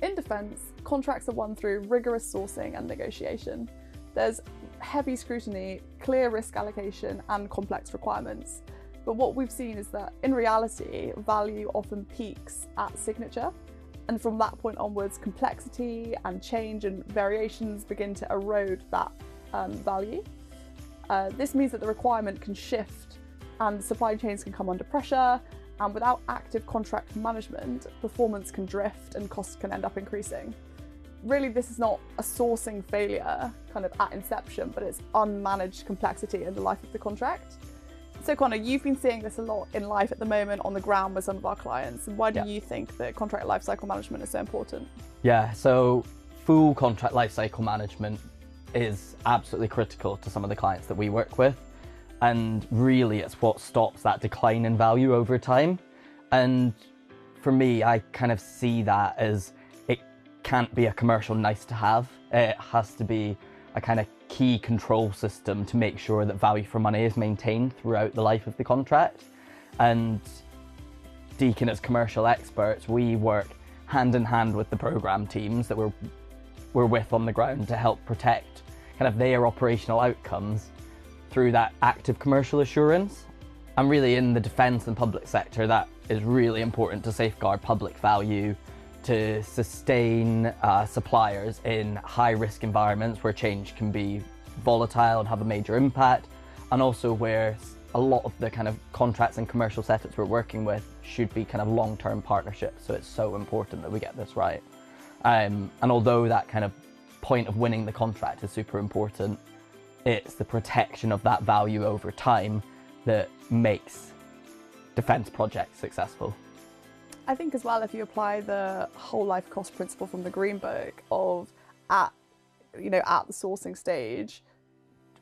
In defence, contracts are won through rigorous sourcing and negotiation. There's heavy scrutiny, clear risk allocation, and complex requirements. But what we've seen is that in reality, value often peaks at signature. And from that point onwards, complexity and change and variations begin to erode that value. This means that the requirement can shift and supply chains can come under pressure, and without active contract management, performance can drift and costs can end up increasing. Really, this is not a sourcing failure kind of at inception, but it's unmanaged complexity in the life of the contract. So Connor, you've been seeing this a lot in life at the moment on the ground with some of our clients. And why do you think that contract lifecycle management is so important? Yeah, so full contract lifecycle management is absolutely critical to some of the clients that we work with. And really it's what stops that decline in value over time. And for me, I kind of see that as it can't be a commercial nice to have. It has to be a kind of key control system to make sure that value for money is maintained throughout the life of the contract. And Deakin, as commercial experts, we work hand in hand with the program teams that we're with on the ground to help protect kind of their operational outcomes through that active commercial assurance. And really in the defence and public sector, that is really important to safeguard public value, to sustain suppliers in high risk environments where change can be volatile and have a major impact, and also where a lot of the kind of contracts and commercial setups we're working with should be kind of long-term partnerships. So it's so important that we get this right. And although that kind of point of winning the contract is super important, it's the protection of that value over time that makes defence projects successful. I think as well, if you apply the whole life cost principle from the Green Book of at the sourcing stage,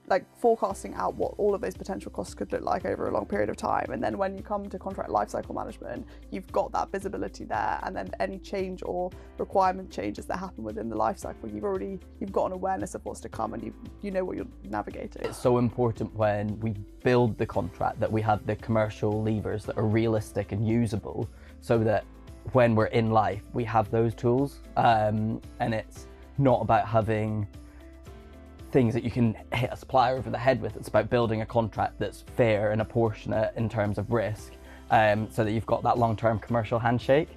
like forecasting out what all of those potential costs could look like over a long period of time. And then when you come to contract lifecycle management, you've got that visibility there. And then any change or requirement changes that happen within the life cycle, you've got an awareness of what's to come, and you know what you're navigating. It's so important when we build the contract that we have the commercial levers that are realistic and usable, so that when we're in life, we have those tools. And it's not about having things that you can hit a supplier over the head with. It's about building a contract that's fair and apportionate in terms of risk, so that you've got that long-term commercial handshake.